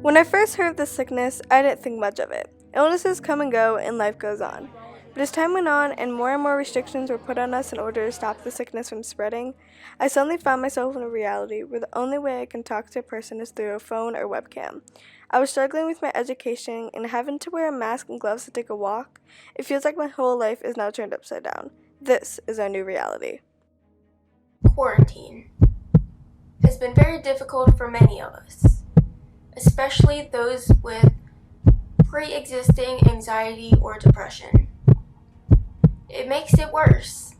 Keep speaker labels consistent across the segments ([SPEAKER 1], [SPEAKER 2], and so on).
[SPEAKER 1] When I first heard of this sickness, I didn't think much of it. Illnesses come and go, and life goes on. But as time went on and more restrictions were put on us in order to stop the sickness from spreading, I suddenly found myself in a reality where the only way I can talk to a person is through a phone or webcam. I was struggling with my education, and having to wear a mask and gloves to take a walk. It feels like my whole life is now turned upside down. This is our new reality.
[SPEAKER 2] Quarantine has been very difficult for many of us, especially those with pre-existing anxiety or depression. It makes it worse,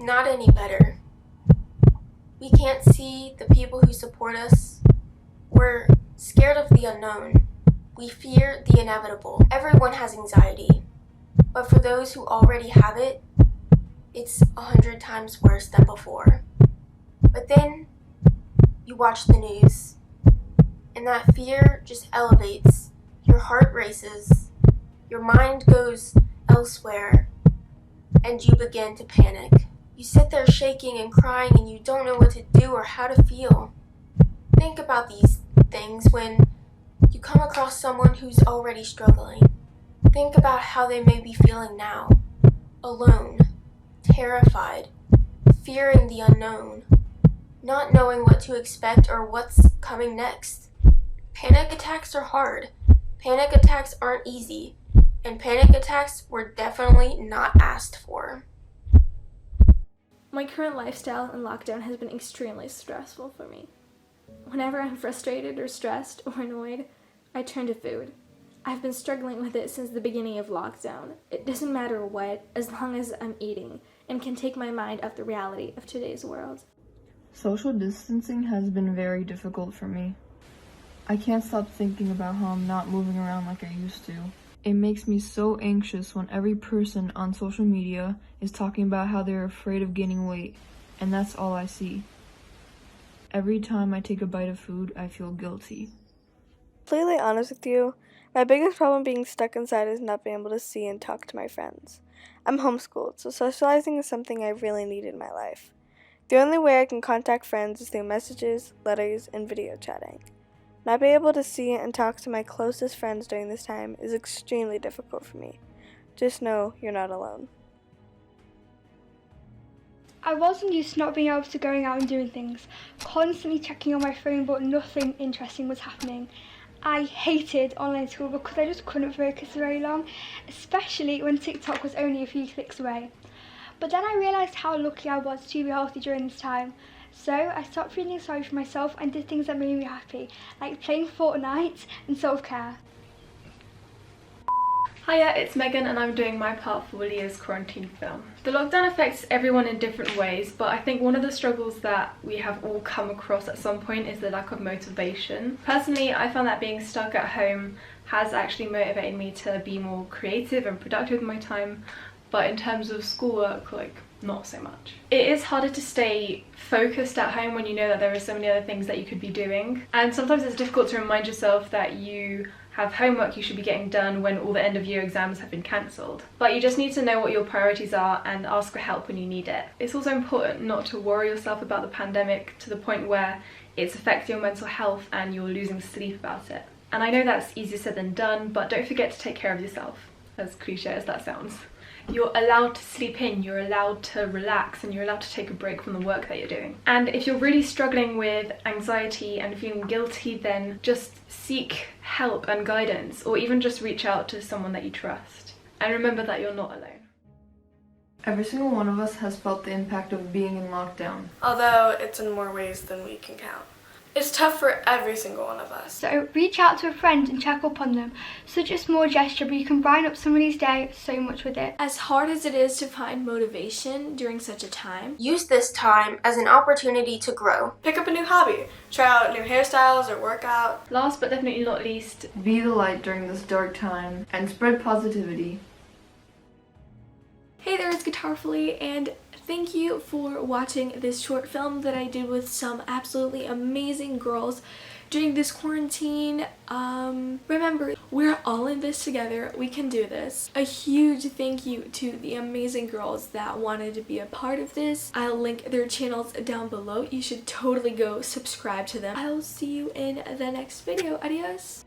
[SPEAKER 2] not any better. We can't see the people who support us. We're scared of the unknown. We fear the inevitable. Everyone has anxiety, but for those who already have it, it's 100 times worse than before. But then you watch the news, and that fear just elevates. Your heart races, your mind goes elsewhere, and you begin to panic. You sit there shaking and crying, and you don't know what to do or how to feel. Think about these things when you come across someone who's already struggling. Think about how they may be feeling now. Alone, terrified, fearing the unknown, not knowing what to expect or what's coming next. Panic attacks are hard. Panic attacks aren't easy, and panic attacks were definitely not asked for.
[SPEAKER 3] My current lifestyle in lockdown has been extremely stressful for me. Whenever I'm frustrated or stressed or annoyed, I turn to food. I've been struggling with it since the beginning of lockdown. It doesn't matter what, as long as I'm eating, and can take my mind off the reality of today's world.
[SPEAKER 4] Social distancing has been very difficult for me. I can't stop thinking about how I'm not moving around like I used to. It makes me so anxious when every person on social media is talking about how they're afraid of gaining weight, and that's all I see. Every time I take a bite of food, I feel guilty.
[SPEAKER 1] Completely honest with you, my biggest problem being stuck inside is not being able to see and talk to my friends. I'm homeschooled, so socializing is something I really need in my life. The only way I can contact friends is through messages, letters, and video chatting. Not being able to see and talk to my closest friends during this time is extremely difficult for me. Just know you're not alone.
[SPEAKER 5] I wasn't used to not being able to going out and doing things, constantly checking on my phone but nothing interesting was happening. I hated online school because I just couldn't focus very long, especially when TikTok was only a few clicks away. But then I realised how lucky I was to be healthy during this time. So I stopped feeling sorry for myself and did things that made me happy, like playing Fortnite and self-care.
[SPEAKER 6] Hiya, it's Megan and I'm doing my part for Leah's quarantine film. The lockdown affects everyone in different ways, but I think one of the struggles that we have all come across at some point is the lack of motivation. Personally, I found that being stuck at home has actually motivated me to be more creative and productive with my time, but in terms of schoolwork, not so much. It is harder to stay focused at home when you know that there are so many other things that you could be doing, and sometimes it's difficult to remind yourself that you have homework you should be getting done when all the end of year exams have been cancelled. But you just need to know what your priorities are and ask for help when you need it. It's also important not to worry yourself about the pandemic to the point where it's affecting your mental health and you're losing sleep about it. And I know that's easier said than done, but don't forget to take care of yourself, as cliche as that sounds. You're allowed to sleep in, you're allowed to relax, and you're allowed to take a break from the work that you're doing. And if you're really struggling with anxiety and feeling guilty, then just seek help and guidance, or even just reach out to someone that you trust. And remember that you're not alone.
[SPEAKER 4] Every single one of us has felt the impact of being in lockdown.
[SPEAKER 1] Although it's in more ways than we can count. It's tough for every single one of us.
[SPEAKER 5] So reach out to a friend and check up on them. Such a small gesture, but you can brighten up somebody's day so much with it.
[SPEAKER 3] As hard as it is to find motivation during such a time,
[SPEAKER 2] use this time as an opportunity to grow.
[SPEAKER 1] Pick up a new hobby. Try out new hairstyles or work out.
[SPEAKER 6] Last but definitely not least,
[SPEAKER 4] Be the light during this dark time and spread positivity.
[SPEAKER 3] hey there, it's Guitarfully, and thank you for watching this short film that I did with some absolutely amazing girls during this quarantine. Remember, we're all in this together. We can do this. A huge thank you to the amazing girls that wanted to be a part of this. I'll link their channels down below. You should totally go subscribe to them. I'll see you in the next video. Adios.